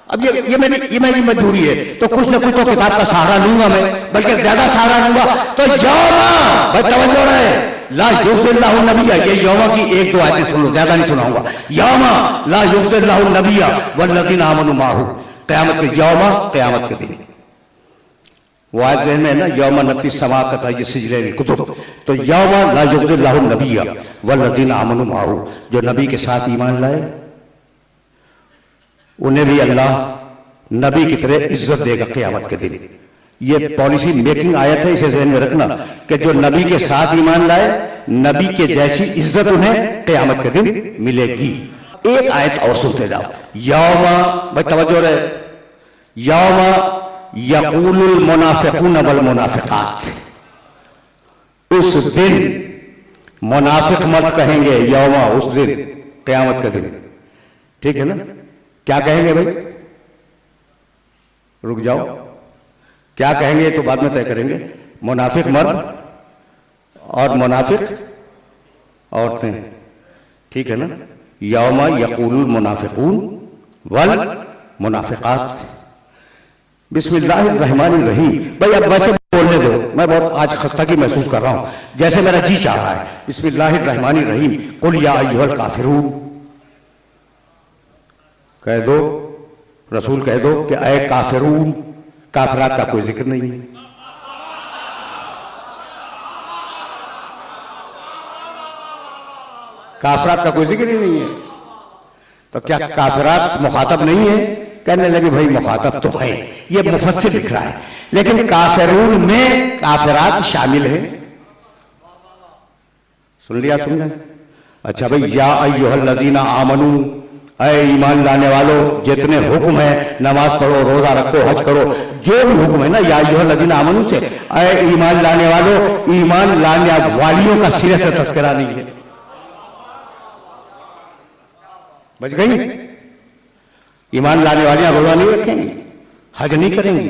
اب یہ میری مجبوری ہے، تو کچھ نہ کچھ تو کتاب کا سہارا لوں گا میں، بلکہ زیادہ سہارا لوں گا. تو یوما، بھائی توجہ رہے، لا یخزی اللہ النبی، یہ یوما کی ایک دو آیتیں سن لو، زیادہ نہیں سناؤں گا. یوما لا یخزی اللہ النبی والذین آمنوا معہ، قیامت کے یوما، قیامت کے دن. وہ آیت ذہن میں ہے نا، یوم نطوی السماء کطی السجل للکتب. تو یوم لا یخزی اللہ النبی والذین آمنوا معہ، جو نبی کے ساتھ ایمان لائے انہیں بھی اللہ نبی کی طرح عزت دے گا قیامت کے دن. یہ پالیسی میکنگ آیت ہے، اسے ذہن میں رکھنا کہ جو نبی کے ساتھ ایمان لائے نبی کے جیسی عزت انہیں قیامت کے دن ملے گی. ایک آیت اور سنتے جاؤ. یوم، بھائی توجہ رہے، یوم یقول المنافقون والمنافقات، اس دن منافق مرد کہیں گے، یوم اس دن، قیامت کے دن. ٹھیک ہے نا؟ کیا کہیں گے بھائی؟ رک جاؤ، کیا کہیں گے تو بعد میں طے کریں گے. منافق مرد اور منافق عورتیں. ٹھیک ہے نا؟ یوم یقول المنافقون والمنافقات. بسم اللہ الرحمن الرحیم. بھائی اب ویسے بولنے دو، میں بہت آج خستگی محسوس کر رہا ہوں، جیسے میرا جی چاہ رہا ہے. بسم اللہ الرحمن الرحیم. قل یا ایھا الکافرون، کہہ دو، رسول کہہ دو کہ اے کافرون. کافرات کا کوئی ذکر نہیں ہے. کافرات کا کوئی ذکر ہی نہیں ہے. تو کیا کافرات مخاطب نہیں ہے؟ کہنے لگے بھائی مخاطب تو ہے، یہ مفسر لکھ رہا ہے، لیکن کافرون میں کافرات شامل ہیں. سن لیا تم نے؟ اچھا بھائی، یا ایھا الذین آمنوا، اے ایمان لانے والو، جتنے حکم ہیں، نماز پڑھو، روزہ رکھو، حج کرو، جو بھی حکم ہے نا، یا ایھا الذین آمنوا سے اے ایمان لانے والو، ایمان لانے والیوں کا سرے سے تذکرہ نہیں ہے. بچ گئی؟ ایمان لانے والیاں روزہ نہیں رکھیں گی، حج نہیں کریں گی،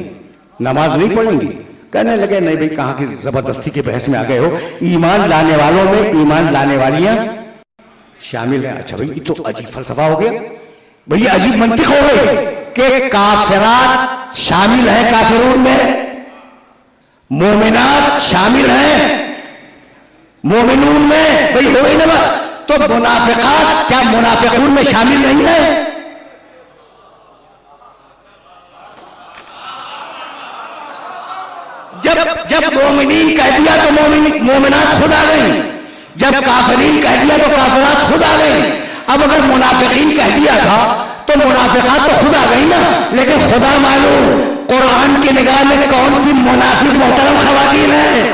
نماز نہیں پڑھیں گی. کہنے لگے نہیں بھائی، کہاں کی زبردستی کے بحث میں آ گئے ہو، ایمان لانے والوں میں ایمان لانے والیاں شامل ہیں. اچھا بھائی، یہ تو عجیب فلسفہ ہو گیا بھئی، یہ عجیب منطق ہو گئی کہ کافرات شامل ہیں کافرون میں، مومنات شامل ہیں مومنون میں. بھئی ہوئی نا بات؟ تو منافقات کیا منافقون میں شامل نہیں ہیں؟ جب مومنین کہہ دیا تو مومنات خود آ گئیں، جب کافرین کہہ دیا تو کافرات خود آ گئیں. اب اگر منافقین کہہ دیا تھا تو منافقات تو خود آ گئی نا، لیکن خدا معلوم قرآن کی نگاہ میں کون سی منافق محترم خواتین ہیں.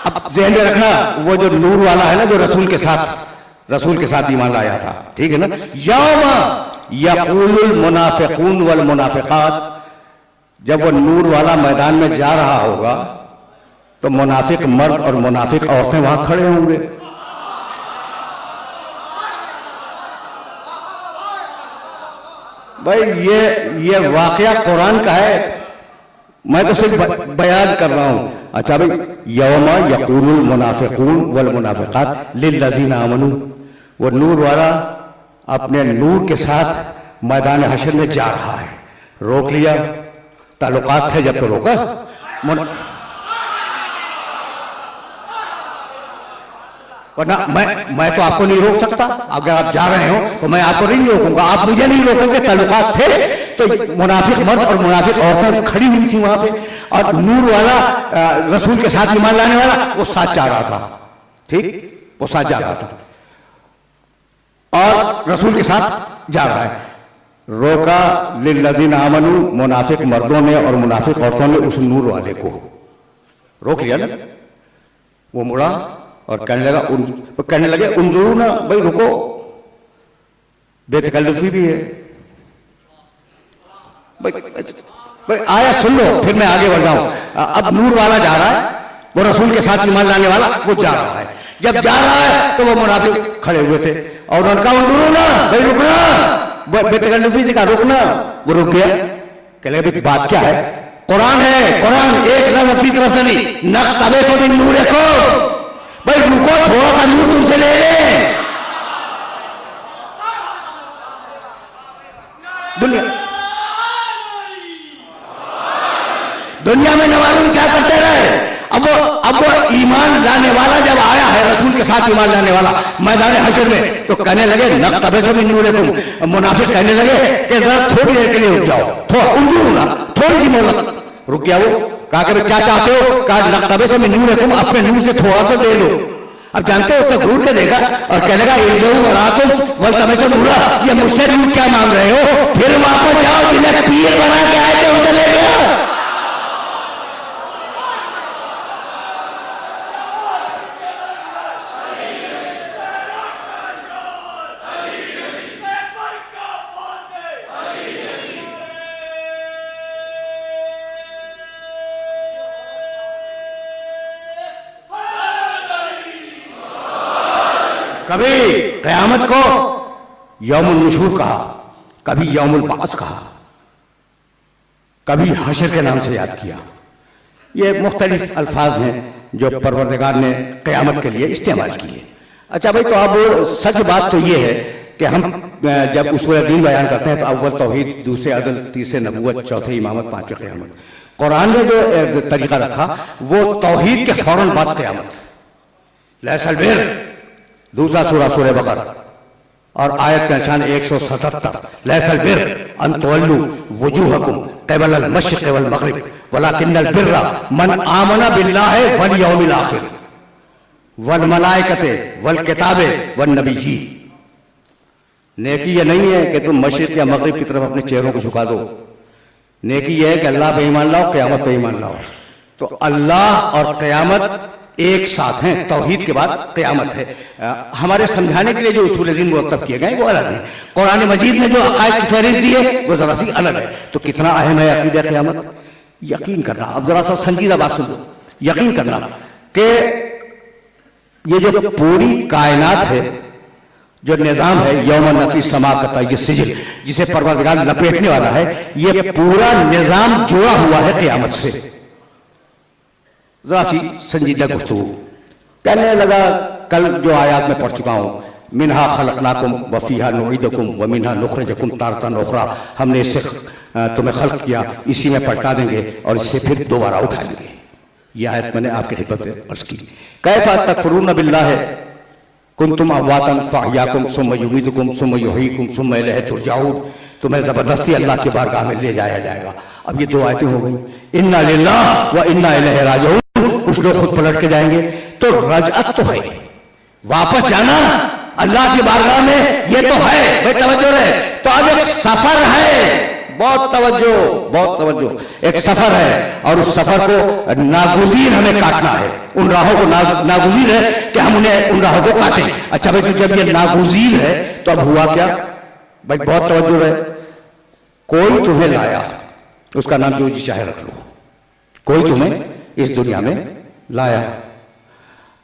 اب ذہن میں رکھنا، وہ جو نور والا ہے نا، جو رسول کے ساتھ ایمان لایا تھا، ٹھیک ہے نا؟ یوم یقول المنافقون والمنافقات، جب وہ نور والا میدان میں جا رہا ہوگا تو منافق مرد اور منافق عورتیں وہاں کھڑے ہوں گے. بھائی یہ واقعہ قرآن کا ہے، میں تو صرف بیان کر رہا ہوں. اچھا بھائی، یوم یقول المنافقون والمنافقات للذین آمنوا، وہ نور والا اپنے نور کے ساتھ میدان حشر میں جا رہا ہے. روک لیا، تعلقات تھے جب تو روکا. ورنہ میں تو آپ کو نہیں روک سکتا. اگر آپ جا رہے ہو تو میں آپ کو نہیں روکوں گا، آپ مجھے نہیں روکیں گے. تعلقات تھے تو منافق مرد اور منافق عورتیں کھڑی ہوئی تھی وہاں پہ، اور نور والا رسول کے ساتھ ایمان لانے والا وہ ساتھ جا رہا تھا. ٹھیک، وہ ساتھ جا رہا تھا اور رسول کے ساتھ جا رہا ہے. روکا للذین آمنوا، منافق مردوں نے اور منافق عورتوں نے اس نور والے کو روک لیا نا. وہ مڑا اور کہنے لگے انظرونا، بھائی رکو، بے تکلفی بھی ہے. بھائی آیا سن لو، پھر میں آگے بڑھ رہا ہوں. اب نور والا جا رہا ہے، وہ رسول کے ساتھ ایمان لانے والا وہ جا رہا ہے. جب جا رہا ہے تو وہ منافق کھڑے ہوئے تھے اور انہوں نے کہا انظرونا، بھائی رکنا، بے تکلفی سے کہا رکنا. وہ رک گیا. کہ لگے بات کیا ہے؟ قرآن ہے، قرآن ایک لفظ اپنی طرف سے نہیں. نقتبس من نورکم، بھائی رکو، تھوڑا سا نور تم سے لے لیں. دنیا میں نہ معلوم کیا کرتے رہے. اب وہ ایمان لانے والا جب آیا ہے، رسول کے ساتھ ایمان لانے والا میدان حشر میں، تو کہنے لگے نقتبس من نورکم. منافق کہنے لگے کہ ذرا تھوڑی دیر کے لیے رک جاؤ، تھوڑی سی مہلت. رک گیا وہ، کہا کہ کیا چاہتے ہو؟ کہا نقتبس من نورکم، اپنے نور سے تھوڑا سا دے لو. اب جانتے ہو تو گھور کے دیکھا اور کہنے لگا ارجعوا وراءکم والتمسوا نورا. یہ مجھ سے نور کیا مانگ رہے ہو؟ پھر واپس جاؤ، جنہیں پیر بنا کے آئے تھے ان سے لے گیا. کبھی قیامت کو یوم النشور کہا، کبھی یوم البعث کہا، کبھی حشر کے نام سے یاد کیا. یہ مختلف الفاظ ہیں جو پروردگار نے قیامت کے لیے استعمال کیے. اچھا بھائی، تو اب سچ بات تو یہ ہے کہ ہم جب اصول دین بیان کرتے ہیں تو اول توحید، دوسرے عدل، تیسرے نبوت، چوتھے امامت، پانچویں قیامت. قرآن نے جو طریقہ رکھا وہ توحید کے فوراً بعد قیامت. لیس البر، دوسرا سورہ بقرہ اور آیت کا نشان 177. لیس البر ان تولوا وجوہکم قبل المشرق والمغرب ولکن البر من آمن باللہ والیوم الآخر والملائکۃ والکتاب والنبیین. نیکی یہ نہیں ہے کہ تم مشرق یا مغرب کی طرف اپنے چہروں کو جھکا دو. نیکی یہ ہے کہ اللہ پہ ایمان لاؤ، قیامت پہ ایمان لاؤ. تو اللہ اور قیامت ایک ساتھ ہیں، توحید کے بعد قیامت ہے. ہمارے سمجھانے کے لیے جو اصول دین مرتب کیے گئے وہ الگ ہیں. قرآن مجید نے جو عقائد کی فہرست دی ہے وہ ذرا سی الگ ہے. تو کتنا اہم ہے عقیدہ قیامت؟ یقین کرنا. اب ذرا سا سنجیدہ بات سن لو. یقین کرنا کہ یہ جو پوری کائنات ہے، جو نظام ہے یوم نفی السماء کا طی السجل، جسے پروردگار لپیٹنے والا ہے، یہ پورا نظام جڑا ہوا ہے قیامت سے. ذرا سی سنجیدہ گفتگو. کہنے لگا کل جو آیات میں پڑھ چکا ہوں، منہا خلقناکم وفیہا نعیدکم ومنہا نخرجکم تارۃ اخری، ہم نے اس سے تمہیں خلق کیا، اسی میں پلٹا دیں گے اور اس سے پھر دوبارہ اٹھائیں گے. یہ آیت میں نے آپ کی خدمت میں عرض کی. کیف تکفرون باللہ کنتم امواتا فاحیاکم ثم یمیتکم ثم یحییکم ثم الیہ ترجعون. تمہیں زبردستی اللہ کی بارگاہ میں لے جایا جائے گا. اب یہ دو آیتیں ہو گئیں، انا للہ و انا الیہ راجعون. کچھ لوگ خود پلٹ کے جائیں گے، تو رجعت تو ہے، واپس جانا اللہ کی بارگاہ میں، یہ تو ہے. بھائی توجہ رہے. تو اب ایک سفر ہے، بہت توجہ، بہت توجہ. ایک سفر ہے اور اس سفر کو ناگزیر ہمیں کاٹنا ہے. ان راہوں کو ناگزیر ہے کہ ہم انہیں ان راہوں کو کاٹیں. اچھا بھائی، تو جب یہ ناگزیر ہے تو اب ہوا کیا؟ بھائی بہت توجہ رہے. کوئی تمہیں لایا، اس کا نام جو جی چاہے رکھ لو. کوئی تمہیں اس دنیا میں لایا.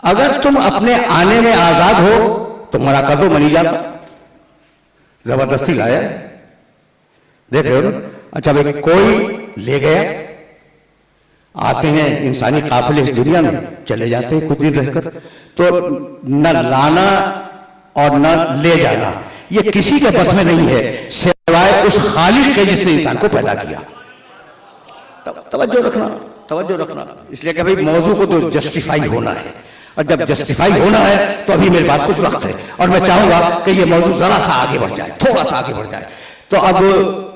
اگر تم اپنے آنے میں آزاد ہو تو مرا کر دو، منی جاتا. زبردستی لایا، دیکھ رہے ہو نا. اچھا بھائی، کوئی لے گیا. آتے ہیں انسانی قافلے اس دنیا میں، چلے جاتے ہیں کچھ دن رہ کر. تو نہ لانا اور نہ لے جانا یہ کسی کے بس میں نہیں ہے سوائے اس خالق کے جس نے انسان کو پیدا کیا. توجہ رکھنا، توجہ رکھنا. اس لیے کہ بھائی موضوع کو تو جسٹیفائی ہونا ہے، اور جب جسٹیفائی ہونا ہے تو ابھی میرے پاس کچھ وقت ہے اور میں چاہوں گا کہ یہ موضوع ذرا سا آگے بڑھ جائے، تھوڑا سا آگے بڑھ جائے. تو اب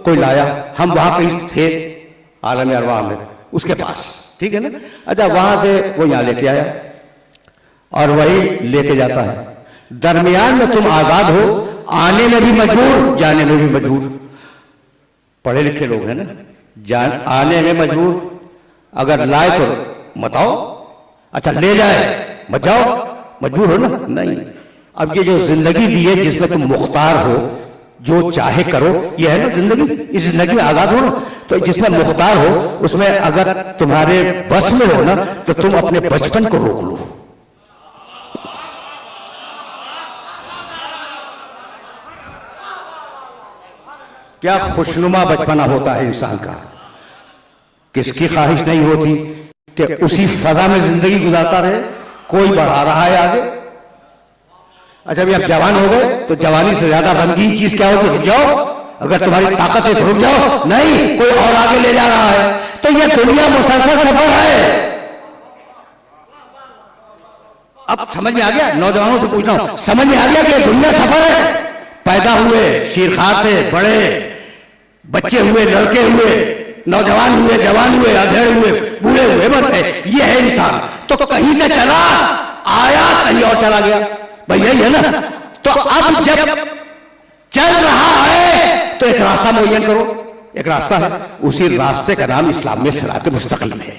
کوئی لایا، ہم وہاں کہیں تھے عالم ارواح میں اس کے پاس، ٹھیک ہے نا. اچھا وہاں سے وہ یہاں لے کے آیا اور وہی لے کے جاتا ہے. درمیان میں تم آزاد ہو، آنے میں بھی مجبور، جانے میں بھی مجبور. پڑھے لکھے لوگ ہیں نا. آنے میں مجبور، اگر لائے تو مت آؤ. اچھا لے جائے مت جاؤ، مجبور ہو نا. نہیں. اب یہ جو زندگی دی ہے جس میں تم مختار ہو، جو چاہے کرو، یہ ہے نا زندگی. اس زندگی میں آزاد ہو نا. تو جس میں مختار ہو اس میں اگر تمہارے بس میں ہو نا تو تم اپنے بچپن کو روک لو. کیا خوشنما بچپنا ہوتا ہے انسان کا. کس کی خواہش نہیں ہوتی کہ اسی فضا میں زندگی گزارتا رہے. کوئی بڑھا رہا ہے آگے. اچھا بھی اب جوان ہو گئے تو جوانی سے زیادہ رنگین چیز کیا ہوگی؟ رک جاؤ، اگر تمہاری طاقت ہے تو رک جاؤ، نہیں کوئی اور آگے لے جا رہا ہے. تو یہ دنیا مسلسل سفر ہے. اب سمجھ میں آ گیا؟ نوجوانوں سے پوچھ رہا ہوں، سمجھ میں آ گیا کہ یہ دنیا سفر ہے؟ پیدا ہوئے، شیرخوار تھے، بڑے، بچے ہوئے، لڑکے ہوئے، نوجوان ہوئے، جوان ہوئے، ادھیڑ ہوئے، بوڑھے ہوئے، مرتے، یہ ہے انسان. تو کہیں سے چلا آیا، کہیں اور چلا گیا. بھئی یہی ہے نا. تو اب جب چل رہا ہے تو ایک راستہ معین کرو. ایک راستہ ہے، اسی راستے کا نام اسلام میں صراط مستقیم ہے.